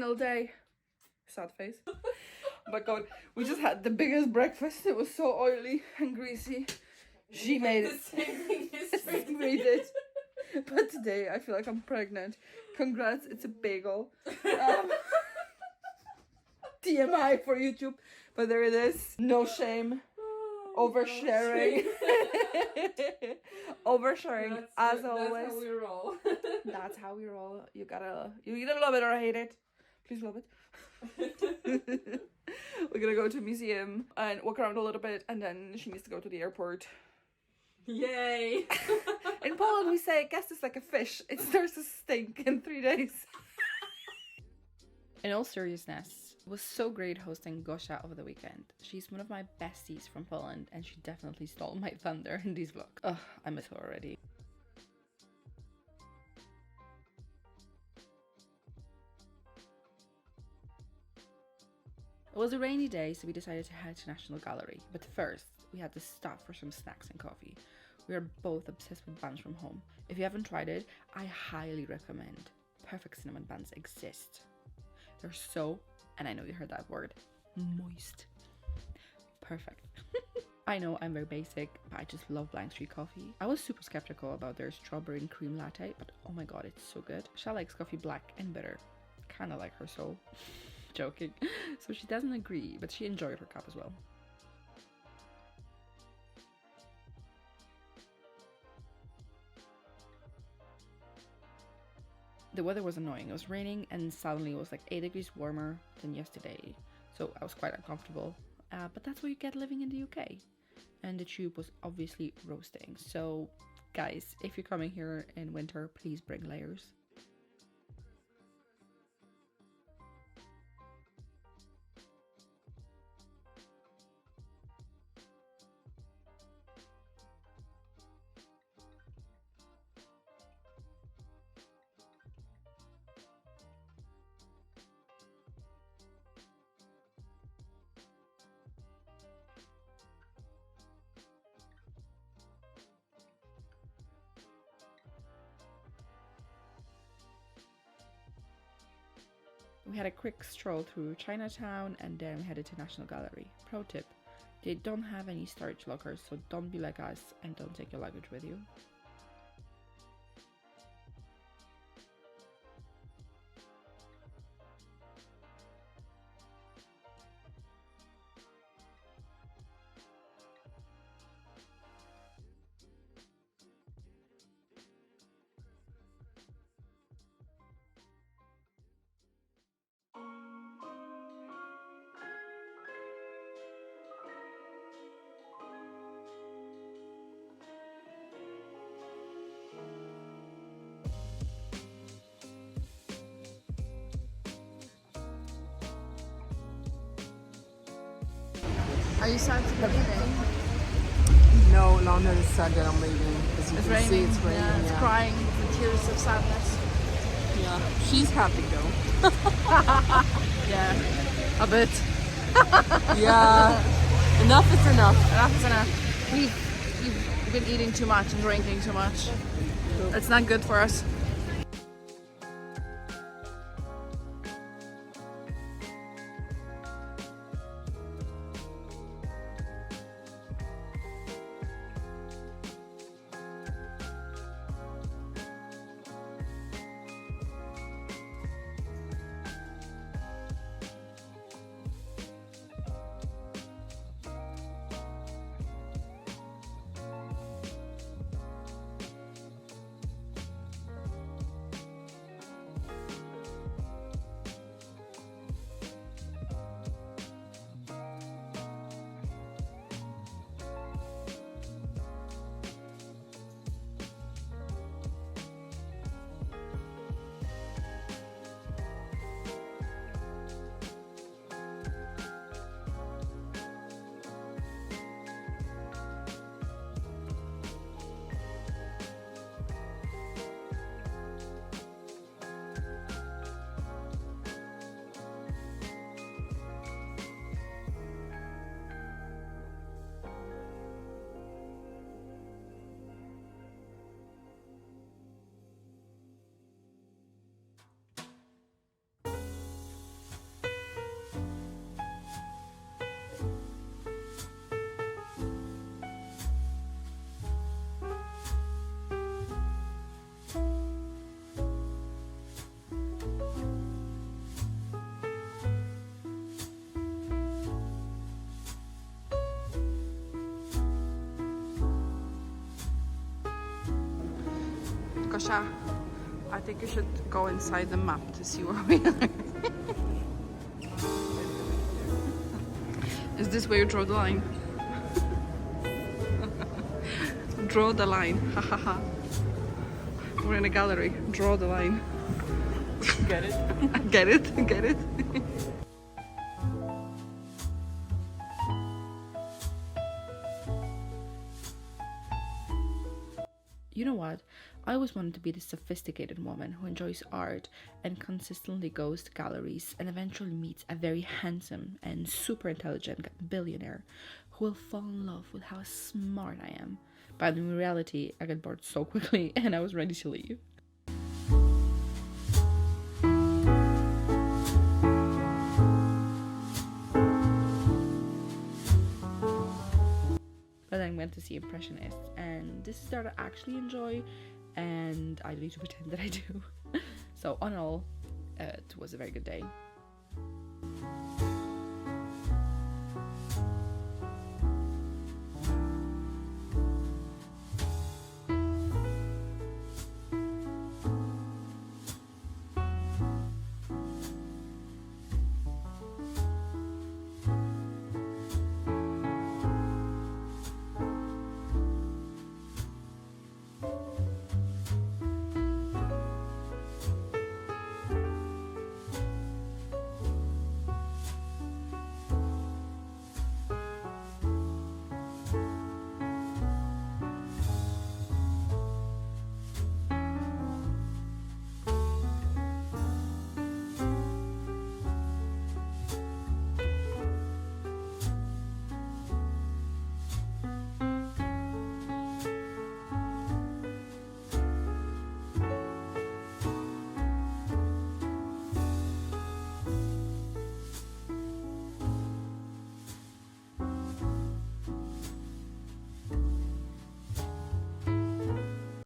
final day. Sad face. Oh my god, we just had the biggest breakfast. It was so oily and greasy. She made it. The same thing as We did. But today I feel like I'm pregnant. Congrats, it's a bagel. TMI for YouTube. But there it is. No shame. Oversharing. Oversharing as always. That's how we roll. That's how we roll. You either love it or hate it. Please love it. We're gonna go to a museum and walk around a little bit, and then she needs to go to the airport. Yay! In Poland we say guess is like a fish. It starts to stink in 3 days. In all seriousness, it was so great hosting Gosia over the weekend. She's one of my besties from Poland, and she definitely stole my thunder in these vlogs. Ugh, I miss her already. It was a rainy day, so we decided to head to National Gallery. But first, we had to stop for some snacks and coffee. We are both obsessed with buns from home. If you haven't tried it, I highly recommend. Perfect cinnamon buns exist. They're so, and I know you heard that word, moist. Perfect. I know I'm very basic, but I just love Blank Street coffee. I was super skeptical about their strawberry and cream latte, but oh my god, it's so good. Shah likes coffee black and bitter. Kinda like her soul. Joking. So she doesn't agree, but she enjoyed her cup as well. The weather was annoying. It was raining and suddenly it was like 8 degrees warmer than yesterday. So I was quite uncomfortable. But that's what you get living in the UK. And the tube was obviously roasting. So guys, if you're coming here in winter, please bring layers. We had a quick stroll through Chinatown and then we headed to National Gallery. Pro tip, they don't have any storage lockers, so don't be like us and don't take your luggage with you. Are you sad to be leaving? No, London is sad that I'm leaving. As you It's can raining. see, it's raining. Yeah, it's crying with tears of sadness. Yeah, she's happy though. Yeah, a bit. Yeah, enough is enough. Enough is enough. We've been eating too much and drinking too much. It's not good for us. Sasha, I think you should go inside the map to see where we are. Is this where you draw the line? Draw the line. Ha ha ha. We're in a gallery. Draw the line. Get it? Get it? Get it? You know what? I always wanted to be the sophisticated woman who enjoys art and consistently goes to galleries and eventually meets a very handsome and super intelligent billionaire who will fall in love with how smart I am. But in reality, I got bored so quickly and I was ready to leave. But then I went to see Impressionists, and this is that I actually enjoy, and I don't need to pretend that I do. So on all, it was a very good day.